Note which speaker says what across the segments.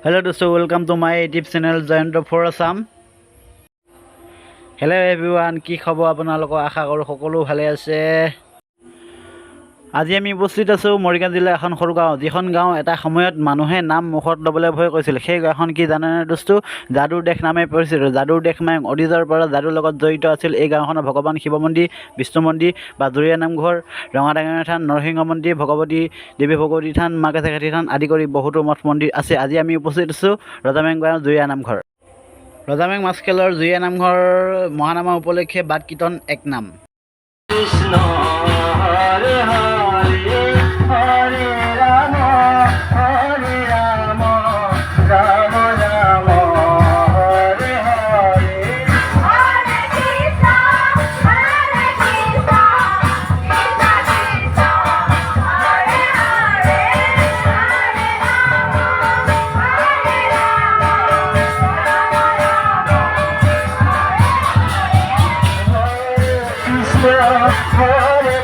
Speaker 1: Hello dosto, welcome to my YouTube channel Jayant for Assam. Hello everyone, কি খবৰ আপোনালোকৰ আশা কৰো সকলো ভালে আছে। আজি আমি উপস্থিত আছো মৰিগাঁও জিলাৰ এখন সৰু গাঁও, যিখন গাঁও এটা সময়ত মানুহে নাম মুখত ল'বলৈ ভয় কৰিছিল। সেই গাঁওখন কি জানে দোস্তো? যাদুৰ দেশ নামে পৰিচিত। যাদুৰ দেশ মানে অতীজৰ পৰা যাদুৰ লগত জড়িত আছিল। এই গাঁওখনত ভগৱান শিৱ মন্দিৰ, বিষ্ণু মন্দিৰ, বাজুৰীয়া নামঘৰ, ৰঙাডাঙৰ থান, নৰসিংহ মন্দিৰ, ভগৱতী দেৱী ভগৱতী থান, মা কাছাকাঠি থান আদি কৰি বহুতো মঠ মন্দিৰ আছে। আজি আমি উপস্থিত আছো ৰজামেং গাঁৱৰ জুৰীয়া নামঘৰ। ৰজামেং মাছখেলৰ জুৰীয়া নামঘৰ মহানামা উপলক্ষে বাট কীৰ্তন এক নাম। কৃষ্ণ হৰে হৰে হৰে ৰাম হৰে ৰাম ৰাম ৰাম হৰে হৰে হৰে কৃষ্ণ হৰে কৃষ্ণ কৃষ্ণ কৃষ্ণ হৰে হৰে হৰে ৰাম হৰে ৰাম রাম রাম হরে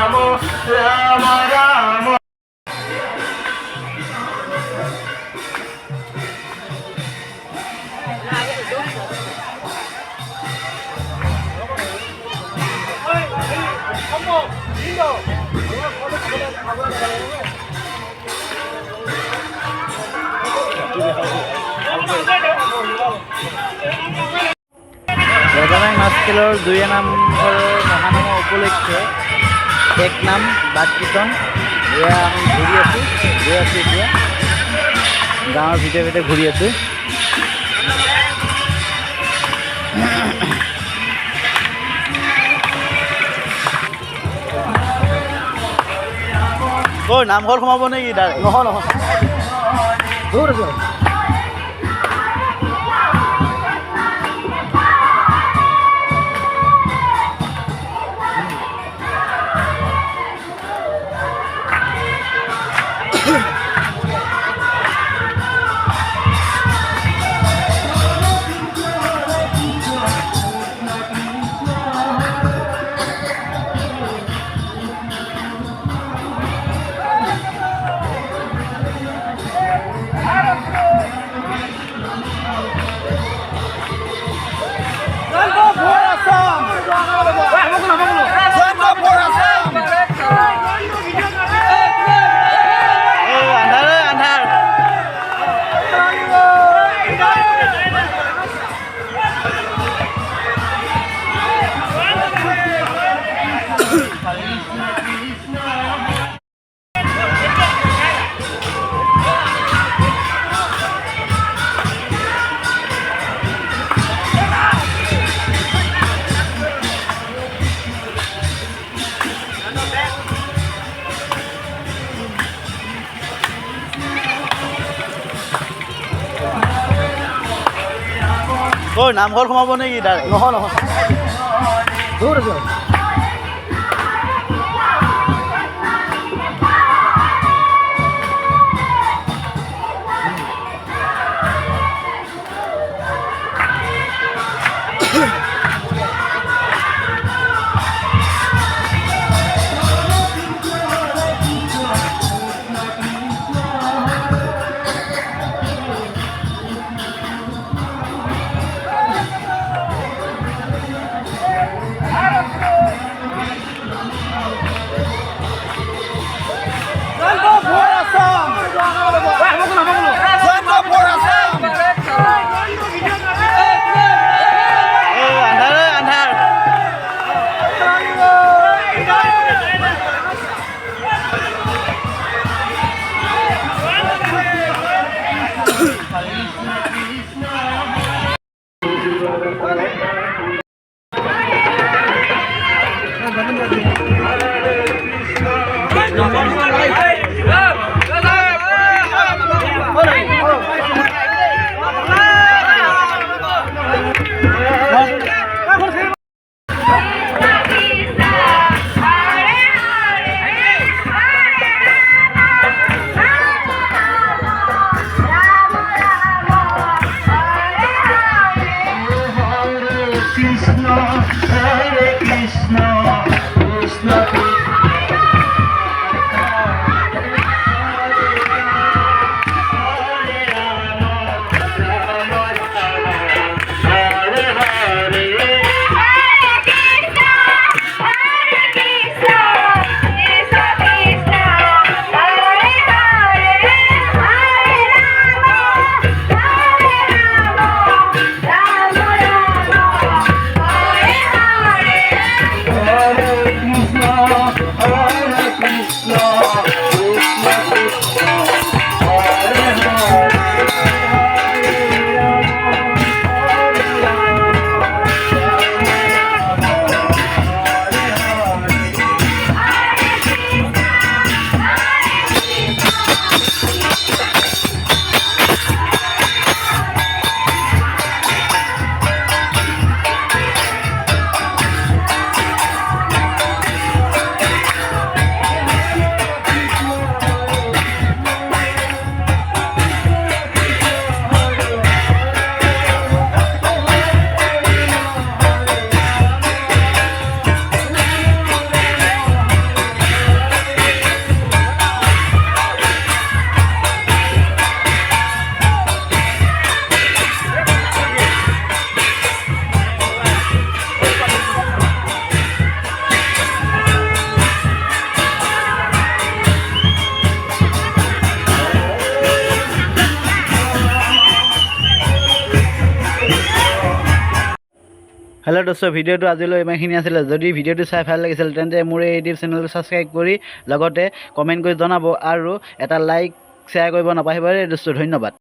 Speaker 2: রাম রাম রাম।
Speaker 1: ৰজামাই মাছ খেলৰ 2 নামঘৰৰ মহানাম উপলক্ষে 1 নাম বাট কীৰ্তন এয়া আমি ঘূৰি আছোঁ এতিয়া গাঁৱৰ ভিতৰে ভিতৰে ঘূৰি আছোঁ। নামঘৰ সোমাব নেকি তাৰে?
Speaker 3: নহয় নহয় দূৰ আছে।
Speaker 1: নামঘৰ সোমাব নেকি তাৰে?
Speaker 3: নহয় নহয় দূৰ আছে।
Speaker 1: হেল্ল' দোস্ত, ভিডিঅ'টো আজিলৈ ইমানখিনি আছিলে। যদি ভিডিঅ'টো চাই ভাল লাগিছিল তেন্তে মোৰ এই ইউটিউব চেনেলটো ছাবস্ক্ৰাইব কৰি লগতে কমেণ্ট কৰি জনাব আৰু এটা লাইক শ্বেয়াৰ কৰিব নাপাহৰিব দেই দোস্ত। ধন্যবাদ।